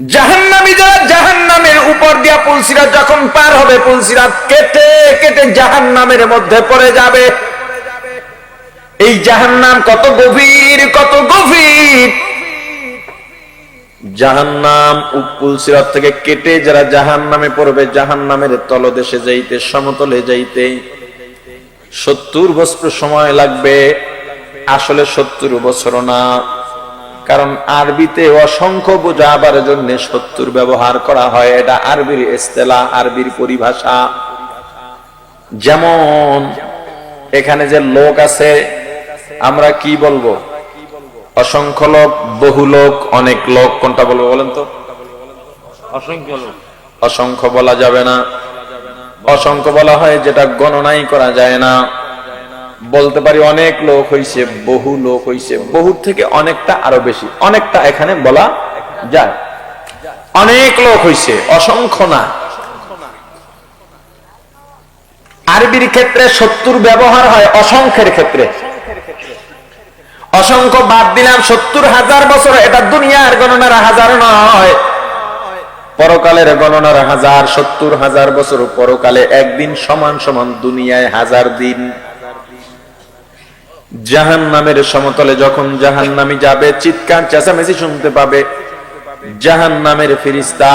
জাহান্নামী যারা জাহান্নামের উপর দিয়া পুলসিরাত যখন পার হবে, পুলসিরাত কেটে কেটে জাহান্নামের মধ্যে পড়ে যাবে। এই জাহান্নাম কত গভীর, কত গভীর! জাহান্নাম পুলসিরাত থেকে কেটে যারা জাহান্নামে পড়বে, জাহান্নামের তলদেশে যাইতে, সমতলে যাইতে 70 বছর সময় লাগবে। আসলে 70 বছর না, কারণ আরবিতে অসংখ্য বোঝাবার জন্য 70 ব্যবহার করা হয়। এটা আরবির ইস্তেলাহ, আরবির পরিভাষা। যেমন এখানে যে লোক আছে, আমরা কি বলবো? অসংখ্য লোক, বহু লোক, অনেক লোক। কোনটা বলবো বলেন তো? অসংখ্য লোক। অসংখ্য বলা যাবে না। অসংখ্য বলা হয় যেটা গণনাই করা যায় না। বলতে পারি অনেক লোক হইছে, বহু লোক হইছে। বহুর থেকে অনেকটা আরো বেশি, অনেকটা এখানে বলা যায়। অনেক লোক হইছে, অসংখ্য না। আরবির ক্ষেত্রে 70 ব্যবহার হয় অসংখ্যের ক্ষেত্রে। অসংখ্য বাদ দিলাম, 70,000 বছর। এটা দুনিয়ার গণনার হাজার নয়, পরকালের গণনার হাজার। 70,000 বছর পরকালে একদিন সমান সমান দুনিয়ায় 1000 দিন। জাহান্নামের সমতলে যখন জাহান্নামী যাবে, চিৎকার চেঁচামেচি শুনতে পাবে। জাহান্নামের ফেরেশতা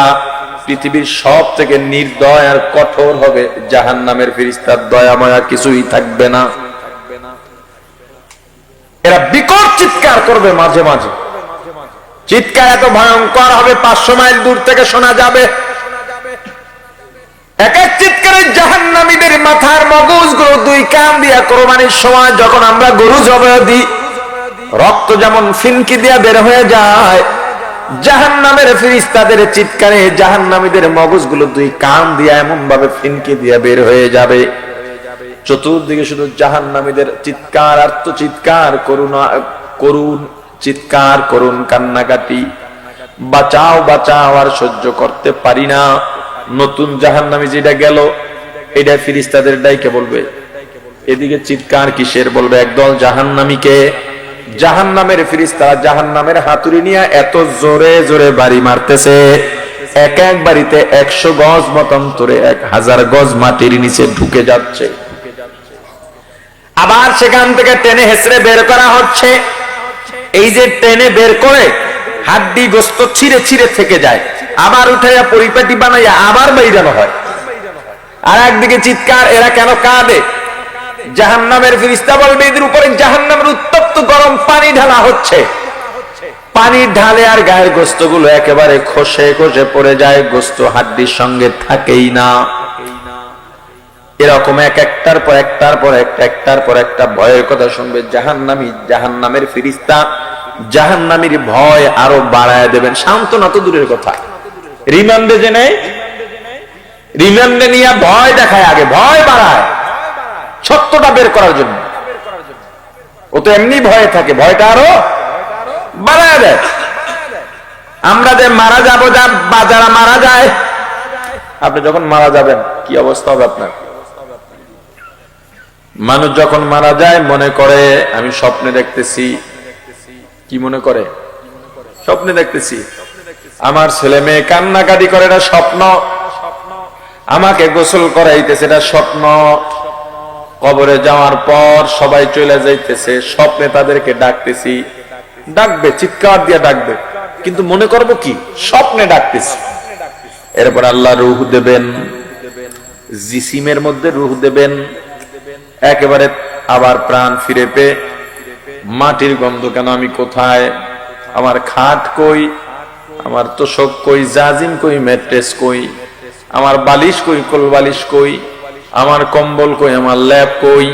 পৃথিবীর সব থেকে নির্দয় আর কঠোর হবে। জাহান্নামের ফেরেশতার দয়া মায়া কিছুই থাকবে না। এরা বিকট চিৎকার করবে মাঝে মাঝে। চিৎকার এত ভয়ঙ্কর হবে, 500 মাইল দূর থেকে শোনা যাবে। এক এক চিৎকারে জাহান্নামীদের মাথার মগজগুলো 2 কান দিয়া কোরবানির সময় যখন আমরা গরু জবাই দিই, রক্ত যেমন ফিনকি দিয়া বের হয়ে যায়, জাহান্নামের ফেরেশতাদের চিৎকারে জাহান্নামীদের মগজগুলো 2 কান দিয়া এমন ভাবে ফিনকি দিয়া বের হয়ে যাবে। চতুর্দিকে শুধু জাহান্নামীদের চিৎকার, আর্তচিৎকার, করুণ চিৎকার, করুণ কান্নাকাটি। বাঁচাও বাঁচাও, আর সহ্য করতে পারি না। নতুন জাহান্নামী যেটা গেল, এটা ফেরেশতাদের ডাইকে বলবে। এদিকে চিৎকার কিসের? বলবে একদল জাহান্নামীকে। জাহান্নামের ফেরেশতারা জাহান্নামের হাতুড়ি নিয়ে এত জোরে জোরে বাড়ি মারতেছে, এক এক বাড়িতে 100 গজ মতান্তরে 1000 গজ মাটির নিচে ঢুকে যাচ্ছে। আবার সেখান থেকে টেনে হেসড়ে বের করা হচ্ছে। এই যে টেনে বের করে হাড্ডি গোস্ত ছিঁড়ে ছিঁড়ে থেকে যায়, আবার উঠাইয়া পরিপাটি বানাইয়া আবার বাইরানো হয়। আর একদিকে চিৎকার, এরা কেন কাঁদে? জাহান্নামের ফেরেশতা বলবে এদের উপরে জাহান্নামের উত্তপ্ত গরম পানি ঢালা হচ্ছে। পানি ঢালে আর গায়ের গোস্তগুলো একেবারে খসে খসে পড়ে যায়, গোস্ত হাড্ডির সঙ্গে থাকেই না। এরকম একটার পর একটার পর একটা ভয়ের কথা শুনবে জাহান্নামী। জাহান্নামের ফেরেশতা জাহান্নামীর ভয় আরো বাড়ায় দেবেন। সান্ত্বনা তো দূরের কথা, রিমান্ডে যে নেই, রিমান্ডে নিয়ে ভয় দেখায়, আগে ভয় বাড়ায় সত্যটা বের করার জন্য। ও তো এমনি ভয়ে থাকে, ভয়টা আরো বাড়ায় দেয়। আমরা যে মারা যাবো, যারা মারা যায়, আপনি যখন মারা যাবেন কি অবস্থা হবে আপনার? মানুষ যখন মারা যায় মনে করে আমি স্বপ্নে দেখতেছি। কি মনে করে? স্বপ্নে দেখতেছি। আমার ছেলে মেয়ে কান্নাকাটি করে, এটা স্বপ্ন। আমাকে গোসল করাইতেছে, এটা স্বপ্ন। কবরে যাওয়ার পর সবাই চলে যাইতেছে, স্বপ্নে তাদেরকে ডাকতেছি। ডাকবে, চিৎকার দিয়ে ডাকবে, কিন্তু মনে করবো কি স্বপ্নে ডাকতেছি। এরপর আল্লাহ রূহ দেবেন, জিসিমের মধ্যে রূহ দেবেন। একেবারে আবার প্রাণ ফিরে পেয়ে মাটির গন্ধ কেন, আমি কোথায়, আমার খাট কই, আমার তোশক কই, জাজিম কই, ম্যাট্রেস কই, আমার বালিশ কই, কোল বালিশ কই, আমার কম্বল কই, আমার ল্যাপ কই।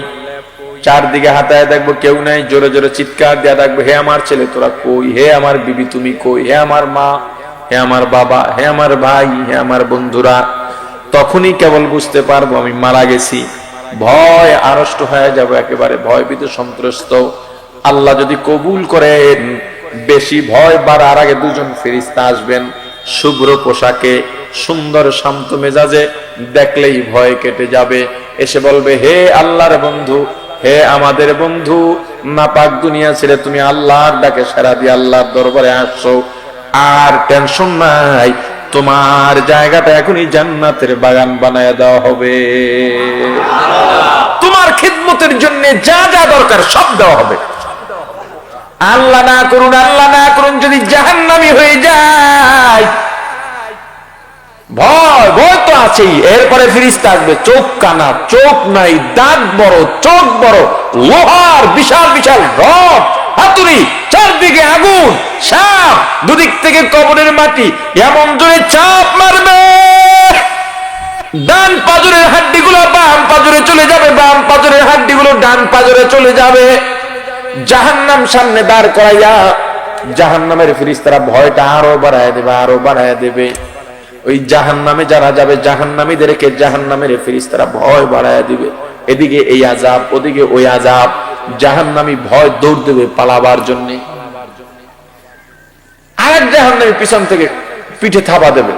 চারদিকে হাতায় দেখবো কেউ নাই। জোরে জোরে চিৎকার দেয়া ডাকবো, হে আমার ছেলে তোরা কই, হে আমার বিবি তুমি কই, হে আমার মা, হে আমার বাবা, হে আমার ভাই, হে আমার বন্ধুরা। তখনই কেবল বুঝতে পারবো আমি মারা গেছি। ভয় আড়ষ্ট হয়ে যাব, একেবারে ভয়ভীত সন্ত্রস্ত। আল্লাহ যদি কবুল করেন, বেশি ভয় বাড়ার আগে 2জন ফেরেশতা আসবেন শুভ্র পোশাকে, সুন্দর শান্ত মেজাজে। দেখলেই ভয় কেটে যাবে। এসে বলবে, হে আল্লাহর বন্ধু, হে আমাদের বন্ধু, নাপাক দুনিয়া ছেড়ে তুমি আল্লাহর ডাকে সাড়া দিয়ে আল্লাহর দরবারে আসছো। আর টেনশন নাই, তোমার জায়গাটা এখনই জান্নাতের বাগান বানায় দেওয়া হবে। তোমার খিদমতের জন্য যা যা দরকার সব দেওয়া হবে। আল্লাহ না করুন, আল্লাহ না করুন, যদি জাহান্নামী হয়ে যায়, ভয় ভয় তো আছেই, এরপরে ফেরেশতা আসবে, চোখ কানা, চোখ নাই, দাঁত বড়, চোখ বড়, লোহার বিশাল বিশাল রড, হাতুড়ি, চারদিকে আগুন, সাপ, দুদিক থেকে কবরের মাটি, এমন জোরে চাপ মারবে, ডান পাজরের হাড্ডিগুলো বাম পাজরে চলে যাবে, বাম পাজরের হাড্ডিগুলো ডান পাজরে চলে যাবে। জাহান্নাম সামনে দাঁড় করাইয়া জাহান্নামের ফেরেশতারা ভয়টা আরো বাড়ায় দেবে, আরো বাড়ায় দেবে। ওই জাহান্নামে যারা যাবে, জাহান্নামীদেরকে জাহান্নামের ফেরেশতারা ভয় বাড়ায় দিবে। এদিকে এই আযাব, ওদিকে ওই আযাব, জাহান্নামী ভয় দৌড় দেবে পালাবার জন্য। আর জাহান্নামী পিছন থেকে পিঠে থাবা দেবে,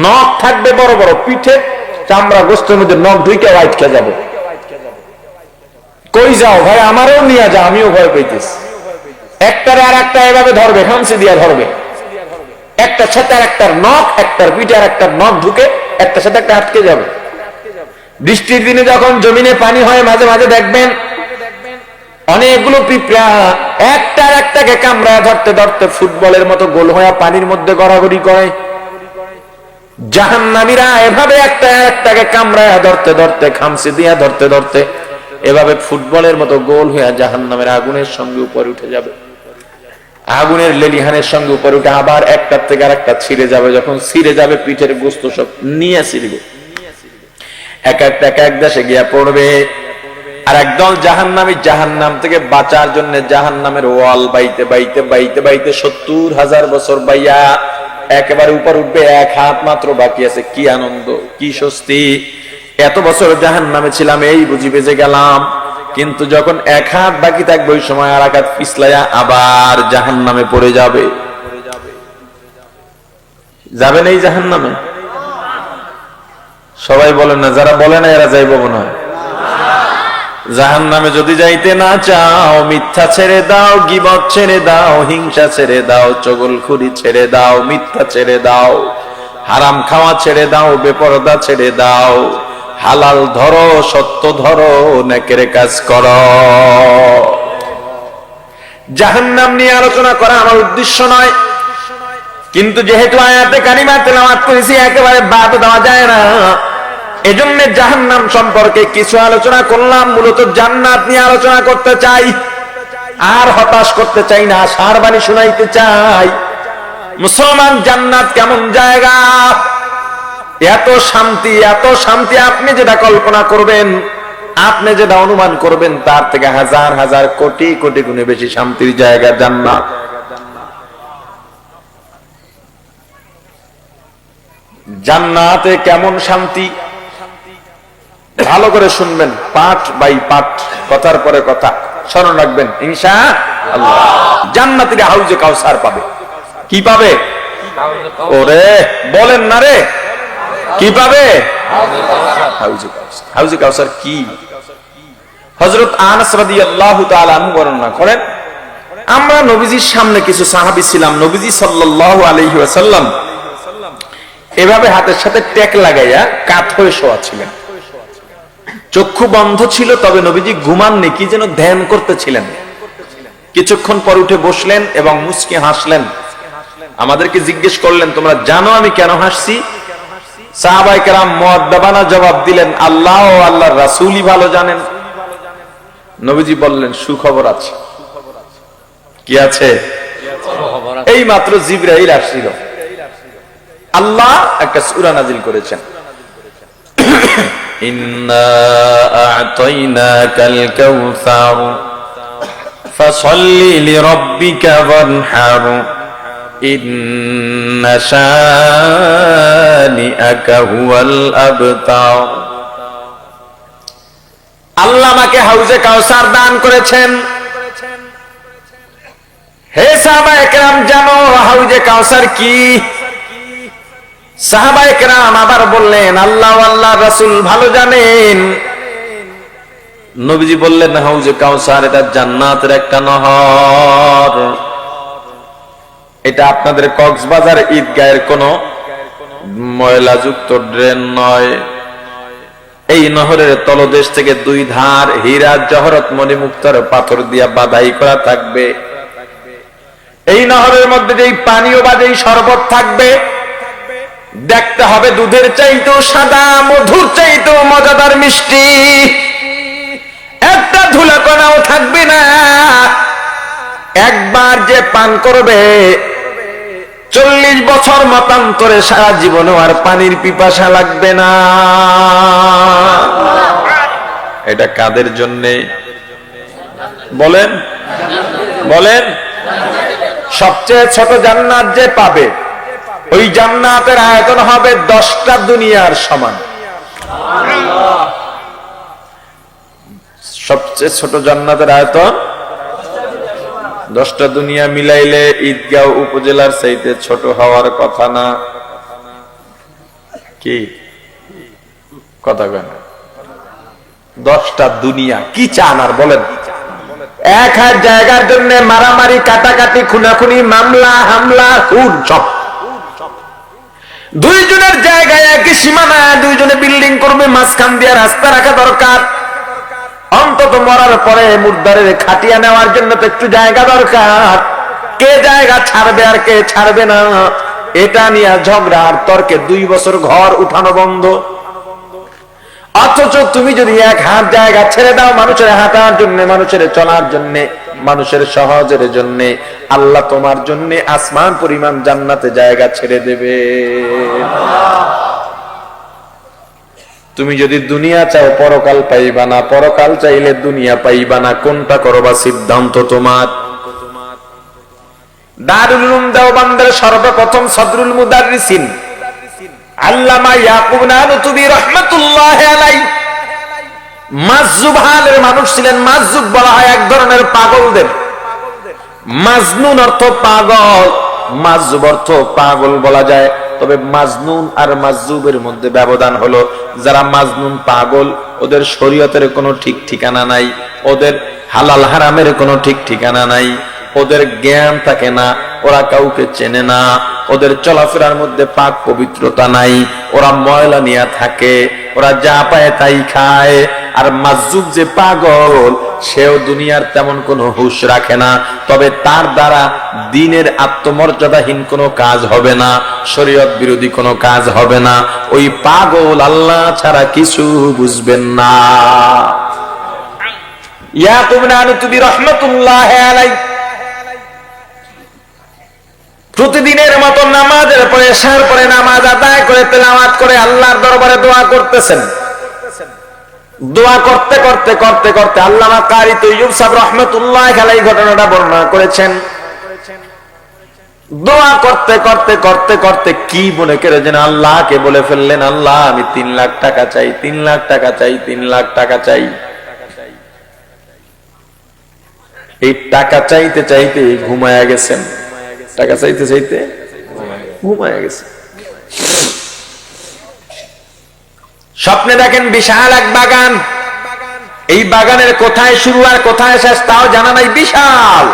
নখ থাকবে বড় বড়, পিঠে চামড়া গোস্তের মধ্যে নখ ঢুকে আটকে যাবে। কই যাও ভাই, আমারও নিয়ে যাও, আমিও ভয় পাইতেছি। একটারে আর একটা এভাবে ধরবে, খামচি দিয়া ধরবে, একটা সাথে আর একটার নখ, একটার পিঠে আর একটার নখ ঢুকে একটা সাথে একটা আটকে যাবে। বৃষ্টির দিনে যখন জমিনে পানি হয়, মাঝে মাঝে দেখবেন অনেকগুলো পিঁপড়া একটার একটাকে কামড়ায় ধরতে ধরতে ফুটবলের মতো গোল হয়ে পানির মধ্যে গড়াগড়ি করে। জাহান্নামীরা এভাবে একটা একটাকে কামড়ায় ধরতে ধরতে, খামচি দিয়া ধরতে ধরতে এভাবে ফুটবলের মতো গোল হয়ে জাহান্নামের আগুনের সঙ্গে উপরে উঠে যাবে। আগুনের লেলিহানের সঙ্গে উপরে উঠে আবার একটার থেকে আর একটা ছিঁড়ে যাবে। যখন ছিঁড়ে যাবে, পিঠের গোস্ত সব নিয়ে ছিঁড়বে, এক একটা এক এক দেশে গিয়া পড়বে। আর একদল জাহান্নামী জাহান্নাম থেকে বাঁচার জন্য জাহান্নামের ওয়াল বাইতে বাইতে বাইতে বাইতে 70,000 বছর বাইয়া একেবারে উপর উঠবে। এক হাত মাত্র বাকি আছে। কি আনন্দ, কি স্বস্তি! এত বছর জাহান্নামে ছিলাম, এই বুঝি বেঁচে গেলাম। কিন্তু যখন এক হাত বাকি থাকবে, ওই সময় আর এক হাত পিছলাইয়া আবার জাহান্নামে পড়ে যাবে। যাবেন এই জাহান্নামে? সবাই বলেন না, যারা বলে না এরা যাইব মনে হয়। জাহান্নামে যদি যাইতে না চাও, মিথ্যা ছেড়ে দাও, গীবত ছেড়ে দাও, হিংসা ছেড়ে দাও, চগলখুরি ছেড়ে দাও, মিথ্যা ছেড়ে দাও, হারাম খাওয়া ছেড়ে দাও, বেপরদা ছেড়ে দাও, হালাল ধরো, সত্য ধরো, নেকের কাজ করো। জাহান্নাম নিয়ে আলোচনা করা আমার উদ্দেশ্য নয়, কিন্তু যেহেতু আয়াতে কারিমা তেলাওয়াত করেছি, একেবারে বাদ দেওয়া যায় না। এজন্য জাহান্নাম সম্পর্কে কিছু আলোচনা করলাম। মূলত জান্নাত নিয়ে আলোচনা করতে চাই, আর হতাশ করতে চাই না, সারবাণী শুনাইতে চাই। মুসলমান জান্নাত কেমন জায়গা, এত শান্তি, এত শান্তি, আপনি যেটা কল্পনা করবেন, আপনি যেটা অনুমান করবেন, তার থেকে হাজার হাজার কোটি কোটি গুণে বেশি শান্তির জায়গা জান্নাত। জান্নাতে কেমন শান্তি, ভালো করে শুনবেন, পাঠ বাই পাঠ, কথার পরে কথা স্মরণ রাখবেন ইনশাআল্লাহ। জান্নাতীরা হাউজে কাউসার পাবে। কি পাবে? ওরে বলেন না রে, কি পাবে? হাউজে কাউসার। হাউজে কাউসার কি? হযরত আনাস রাদিয়াল্লাহু তাআলা আনহু বর্ণনা করেন, আমরা নবীজির সামনে কিছু সাহাবী ছিলাম। নবীজি সাল্লাল্লাহু আলাইহি ওয়াসাল্লাম এভাবে হাতের সাথে টেক লাগাইয়া কাত হয়ে শোয়া ছিলেন। চক্ষু বন্ধ ছিল, তবে নবীজি ঘুমাননি, কি যেন ধ্যান করতেছিলেন। কিছুক্ষণ পর উঠে বসলেন এবং মুচকি হাসলেন। আমাদেরকে জিজ্ঞেস করলেন, তোমরা জানো আমি কেন হাসছি? সাহাবায়ে কেরাম মুআদ্দাবানা জবাব দিলেন, আল্লাহ ও আল্লাহর রাসূলই ভালো জানেন। নবীজি বললেন, সুখবর আছে। কি আছে? এই মাত্র জিবরাইল আসছিল, আল্লাহ একটা সূরা নাযিল করেছেন, ইন্না আ'তাইনাকাল কাউসার ফাসাল্লি লিরাব্বিকা ওয়ানহার ইন্না শানিআকা হুয়াল আবতার। আল্লাহ আমাকে হাউজে কাউসার দান করেছেন। হে সাহাবায়ে কেরাম, জানো হাউজে কাউসার কি? সাহাবায়ে কেরাম আবার বললেন, আল্লাহ ও আল্লাহর রাসূল ভালো জানেন। নবীজি বললেন, হাউজে কাউসার এটা জান্নাতের একটা নহর। এটা আপনাদের কক্সবাজার ঈদগাহের কোন ময়লাযুক্ত ড্রেন নয়। এই নহরের তলদেশ থেকে দুই ধার হীরা জহরত মণিমুক্তার পাথর দিয়া বাধাই করা থাকবে। এই নহরের মধ্যে যেই পানীয় বা যেই শরবত থাকবে দেখতে হবে দুধের চাইতেও সাদা, মধুর চাইতেও মজাদার মিষ্টি। একটা ধুলাকণাও থাকবে না। একবার যে পান করবে 40 বছর মতান্তরে সারা জীবনে আর পানির পিপাসা লাগবে না। এটা কাদের জন্যে বলেন বলেন? সবচেয়ে ছোট জান্নাত যে পাবে ওই জান্নাতের আয়তন হবে 10টা দুনিয়ার সমান। সবচেয়ে ছোট জান্নাতের আয়তন 10টা দুনিয়া মিলাইলে ঈদগাহ উপজেলার চাইতে ছোট হওয়ার কথা না। কি কথা কেন? 10টা দুনিয়া কি চান আর বলেন? এক হাত জায়গার জন্য মারামারি, কাটাকাটি, খুনাখুনি, মামলা হামলা, খুন সব। দুইজনের জায়গায় একই সীমানা, দুইজনে বিল্ডিং করবে, মাঝখান দিয়ে রাস্তা রাখা দরকার। অন্তত মরার পরে মুর্দারের খাটিয়া নেওয়ার জন্য তো একটু জায়গা দরকার। কে জায়গা ছাড়বে আর কে ছাড়বে না এটা নিয়ে ঝগড়া আর তর্কে 2 বছর ঘর উঠানো বন্ধ। অথচ তুমি যদি এক হাত জায়গা ছেড়ে দাও মানুষের হাঁটার জন্য, মানুষের চলার জন্য, মানুষের সহজের জন্য, আল্লাহ তোমার জন্য আসমান পরিমাণ জান্নাতে জায়গা ছেড়ে দেবে। তুমি যদি দুনিয়া চাও পরকাল পাইবা না, পরকাল চাইলে দুনিয়া পাইবা না। কোনটা করবা সিদ্ধান্ত তোমার। দারুল উলুম দেওবন্দের সর্বপ্রথম সদরুল মুদাররিসিন আল্লামা ইয়াকুব নানুতুবি রাহমাতুল্লাহি আলাইহি মাজজুব হালের মানুষ ছিলেন। মাজজুব বলা হয় এক ধরনের পাগলদের। মাজনুন অর্থ পাগল, মাজজুব অর্থ পাগল বলা যায়। তবে মাজনুন আর মাজজুবের মধ্যে ব্যবধান হলো, যারা মাজনুন পাগল ওদের শরীয়তের কোনো ঠিক ঠিকানা নাই, ওদের হালাল হারামের কোনো ঠিক ঠিকানা নাই, ওদের জ্ঞান থাকে না, ওরা কাউকে চেনে না, ওদের চলাফেরার মধ্যে পাক পবিত্রতা নাই, ওরা ময়লা নিয়ে থাকে, ওরা যা পায় তাই খায়। আর মাজজুব যে পাগল সেও দুনিয়ার তেমন কোনো হুঁশ রাখে না, তবে তার দ্বারা দ্বীনের আত্মমর্যাদাহীন কোনো কাজ হবে না, শরীয়ত বিরোধী কোনো কাজ হবে না। ওই পাগল আল্লাহ ছাড়া কিছু বুঝবেন না। ইয়াকুব নানুতুবি রাহমাতুল্লাহি আলাইহি প্রতিদিনের মতো নামাজের পরে, এশার পরে নামাজ আদায় করে তেলাওয়াত করে আল্লাহর দরবারে দোয়া করতেছেন। দোয়া করতে করতে করতে করতে আল্লামা কারি তৈয়ব সাহেব রাহমাতুল্লাহি আলাইহি ঘটনাটা বর্ণনা করেছেন। দোয়া করতে করতে করতে করতে কি মনে করে যেন আল্লাহকে বলে ফেললেন, আল্লাহ আমি 3 লাখ টাকা চাই, 3 লাখ টাকা চাই, 3 লাখ টাকা চাই। এই টাকা চাইতে চাইতে ঘুমায়া গেছেন। টাকা চাইতে চাইতে ঘুমায়া গেছে। স্বপ্নে দেখেন বিশাল এক বাগান। এই বাগানের কোথায় শুরু আর কোথায় শেষ তাও জানা নাই। বিশাল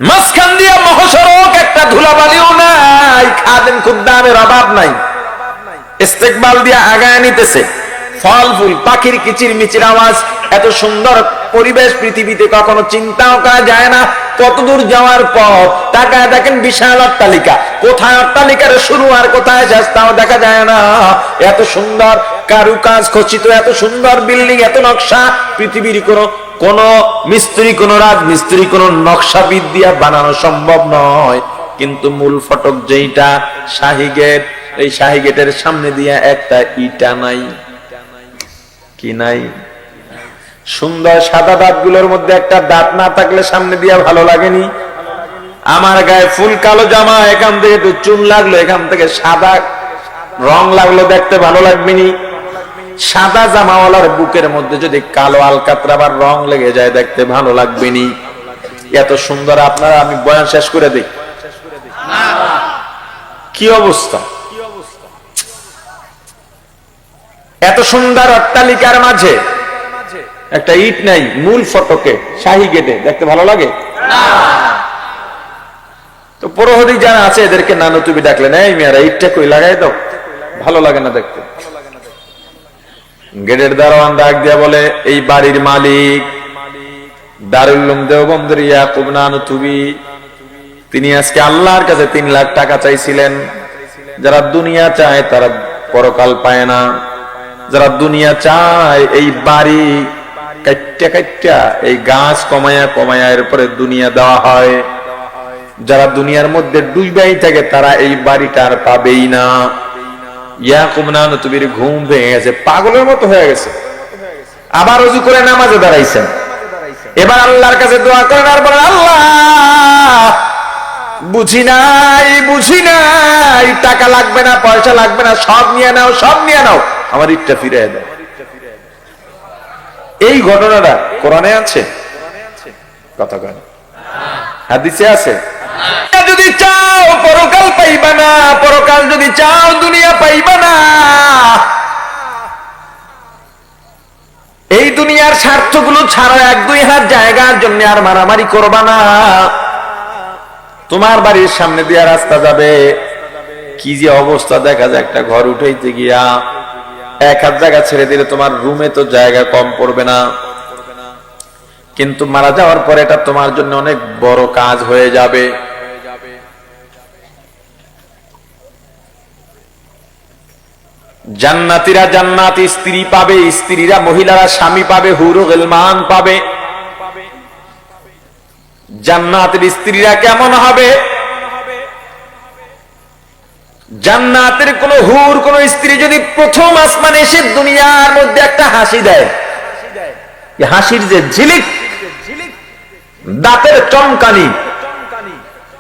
মাঝখান দিয়ে মহাসড়ক, একটা ধুলাবালিও নাই, খাদেম খুদ্দামের অভাব নাই। ইস্তেকবাল দিয়ে আগায় নিতেছে, ফল ফুল, পাখির কিচির মিচির আওয়াজ। এত সুন্দর পরিবেশ পৃথিবীতে কখনো চিন্তাও করা যায় না। কতদূর যাওয়ার পর তাকায় দেখেন বিশাল অট্টালিকা। কোথায় অট্টালিকার শুরু আর কোথায় শেষ তাও দেখা যায় না। এত সুন্দর কারুকাজ খচিত, এত সুন্দর বিল্ডিং, এত নকশা পৃথিবীর কোন মিস্ত্রি, কোন রাজমিস্ত্রি, কোন নকশাবিদ দিয়া বানানো সম্ভব নয়। কিন্তু মূল ফটক যেইটা শাহী গেট, এই শাহী গেটের সামনে দিয়া একটা ইটা নাই। কি নাই? সুন্দর সাদা দাঁতগুলোর মধ্যে একটা দাঁত না থাকলে সামনে দিয়া ভালো লাগেনি। আমার গায়ে ফুল কালো জামা, এখান থেকে একটু চুন লাগলো, এখান থেকে সাদা রং লাগলো, দেখতে ভালো লাগবেনি। সাদা জামাওয়ালার বুকের মধ্যে যদি কালো আলকাতরা বা রং লেগে যায় দেখতে ভালো লাগবেনি। এত সুন্দর আপনারা, আমি বয়ান শেষ করে দিই। কি অবস্থা! এত সুন্দর অট্টালিকার মাঝে একটা ইট নাই। মূল ফটকে শাহী গেটে দেখতে ভালো লাগে? তো পুরোহিত যারা আছে এদেরকে নানু তুমি ডাকলেন, এই মেয়েরা ইটটা কই লাগাই দাও, ভালো লাগে না দেখতে। গেটের দারোয়ান ডাক দিয়া বলে, এই বাড়ির মালিক দারুল উলুম দেওবন্দের ইয়াকুব নানুতুবি, তিনি আজকে আল্লাহর কাছে 3 লাখ টাকা চাইছিলেন। যারা দুনিয়া চায় তারা পরকাল পায় না, যারা দুনিয়া চায় এই বাড়ি কাট্টা কাট্টা এই গাছ কমায়া কমায়া এরপরে দুনিয়া দেওয়া হয়। যারা দুনিয়ার মধ্যে ডুইবাই থাকে তারা এই বাড়িটা আর পাবেই না। ইয়াকুব নানুতুবির ঘুম ভেঙে গেছে, পাগলের মতো হয়ে গেছে। আবার ওযু করে নামাজে দাঁড়াইছেন, এবার আল্লাহর কাছে দোয়া করেন আর বলেন, আল্লাহ বুঝি নাই, টাকা লাগবে না, পয়সা লাগবে না, সব নিয়ে নাও, সব নিয়ে নাও, আমার ইটটা ফিরিয়ে দাও। এই ঘটনাটা কোরআনে আছে, কথা কয় না, হাদিসে আছে। যদি চাও পরকাল পাইবা না, পরকাল যদি চাও দুনিয়া পাইবা না, এই দুনিয়ার স্বার্থগুলো ছাড়া 1-2 হাত জায়গার জন্য আর মারামারি করবা না। তোমার বাড়ির সামনে দিয়ে রাস্তা যাবে, কি যে অবস্থা দেখা যায়, একটা ঘর উঠাইতে গিয়া 1 হাত জায়গা ছেড়ে দিলে তোমার রুমে তো জায়গা কম পড়বে না, কিন্তু মারা যাওয়ার পরে এটা তোমার জন্য অনেক বড় কাজ হয়ে যাবে। জান্নাতীরা জান্নাতি স্ত্রী পাবে, স্ত্রীরা মহিলারা স্বামী পাবে, হুরুল গিলমান পাবে। জান্নাতের স্ত্রীরা কেমন হবে? জান্নাতের কোন হুর, কোন স্ত্রী যদি প্রথম আসমানে এসে দুনিয়ার মধ্যে একটা হাসি দেয়, হাসির যে ঝিলিক, দাঁতের চমকানি,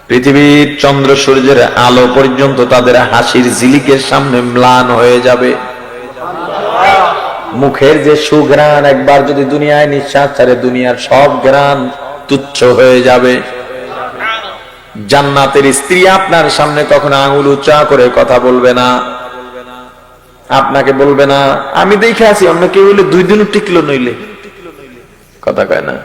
পৃথিবীর চন্দ্র সূর্যের আলো পর্যন্ত তাদের হাসির ঝিলিকের সামনে ম্লান হয়ে যাবে। মুখের যে সুঘ্রাণ, একবার যদি দুনিয়ায় নিঃশ্বাস ছাড়ে দুনিয়ার সব ঘ্রাণ তুচ্ছ হয়ে যাবে। জান্নাতের স্ত্রী আপনার সামনে কখনো আঙুল উঁচা করে কথা বলবে না, আপনাকে বলবে না আমি দেখে আছি, অন্য কেউ হইলে 2 দিনও টিকলো নইলে, কথা কয় না।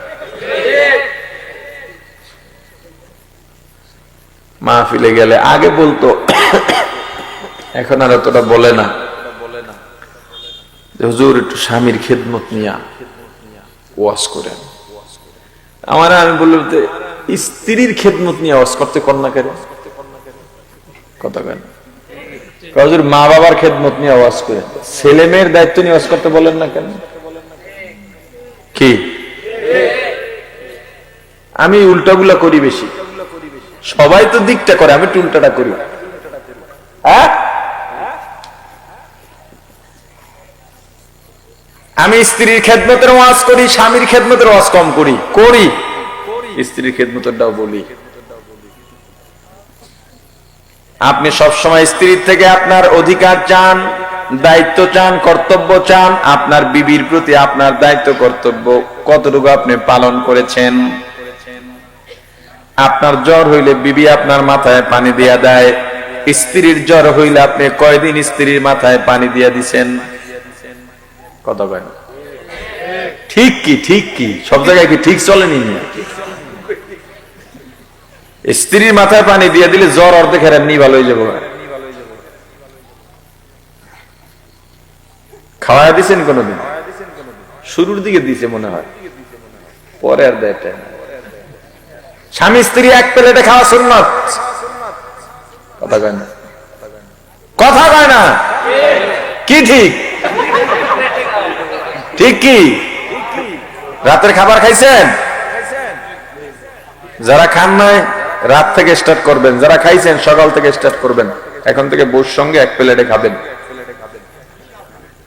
মাহফিলে গেলে আগে বলতো, এখন আর অতটা বলে না, হুজুর একটু স্বামীর খেদমত নিয়া ওয়াজ করেন। আমি বললাম স্ত্রীর খেদমত নিয়ে ওয়াজ করতে কর না কেন, কথা কেন, হুজুর মা বাবার খেদমত নিয়ে ওয়াজ করেন, ছেলে মেয়ের দায়িত্ব নিয়ে ওয়াজ করতে বলেন না কেন? কি আমি উল্টাগুলা করি বেশি, সবাই তো দিকটা করে, আমি একটু উল্টাটা করি। হ্যাঁ, আমি স্ত্রীর খেদমতের ওয়াজ করি, স্বামীর খেদমতের ওয়াজ কম করি, স্ত্রীর খেদমতেরটাও বলি। আপনি সবসময় স্ত্রীর থেকে আপনার অধিকার চান, দায়িত্ব চান, কর্তব্য চান। আপনার বিবির প্রতি আপনার দায়িত্ব কর্তব্য কতটুকু আপনি পালন করেছেন? আপনার জ্বর হইলে বিবি আপনার মাথায় পানি দিয়া দেয়, স্ত্রীর জ্বর হইলে আপনি কয়দিন স্ত্রীর মাথায় পানি দিয়া দিছেন? কথা বলেন, ঠিক কি সব জায়গায় কি ঠিক চলেনি? স্ত্রীর মাথায় পানি দিয়ে দিলে জ্বর অর্ধেক এমনি ভালো হয়ে যাবো। খাওয়া দিচ্ছেন কোনদিন? শুরুর দিকে দিছে মনে হয়, পরে আর দেয়। স্বামী স্ত্রী 1 প্লেটে খাওয়া সুন্নাত, কথা কয় না, কথা কয় না, কি ঠিক? ঠিক কি? রাতের খাবার খাইছেন? যারা খান নাই রাত থেকে স্টার্ট করবেন, যারা খাইছেন সকাল থেকে স্টার্ট করবেন। এখন থেকে বউর সঙ্গে 1 প্লেটে খাবেন,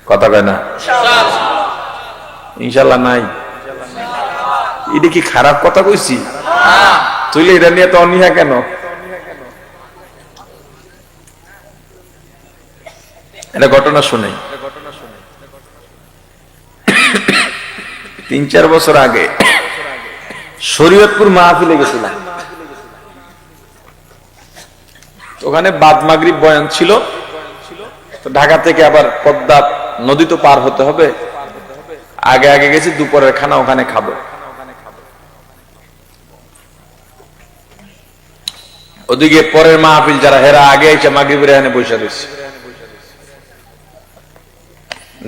কথা কয় না, ইনশাল্লাহ নাই। এটা কি খারাপ কথা কইছি? তুইলে এটা নিয়ে তো অনীহা কেন? এটা ঘটনা শুনে 3-4 বছর আগে শরীয়তপুর মাহফিলে গেছিলাম। ওখানে বাদ মাগরিব বয়ান ছিল, তো ঢাকা থেকে আবার পদ্মা নদী তো পার হতে হবে, আগে গেছি, দুপুরের খানা ওখানে খাবো। ওদিকে পরের মাহফিল যারা হেরা আগে এসে মাগরিবের এখানে বসে রয়েছে।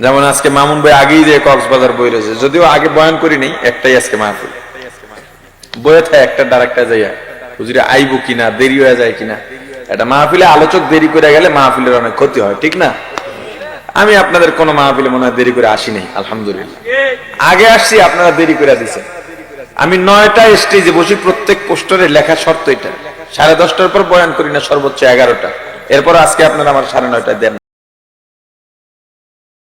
যেমন আজকে মামুন ভাই আগেই যে কক্সবাজার বই রয়েছে, যদিও আগে বয়ান করি নাই, একটাই আজকে মাহফিল বইয়ে থাকে, একটা ডাইরেক্টর যাইয়া হুজুরে আইবো কিনা, দেরি হয়ে যায় কিনা। এটা মাহফিলে আলোচক দেরি করে গেলে মাহফিলের অনেক ক্ষতি হয়, ঠিক না? আমি আপনাদের কোন মাহফিলে মনে হয় দেরি করে আসি নাই, আলহামদুলিল্লাহ। আগে আসছি, আপনারা দেরি করে দিচ্ছেন। আমি 9টা স্টেজে বসি, প্রত্যেক পোস্টারে লেখা শর্ত এটা 10:30টার পর বয়ান করি না, সর্বোচ্চ 11টা। এরপর আজকে আপনারা আমার 9:30 দেন।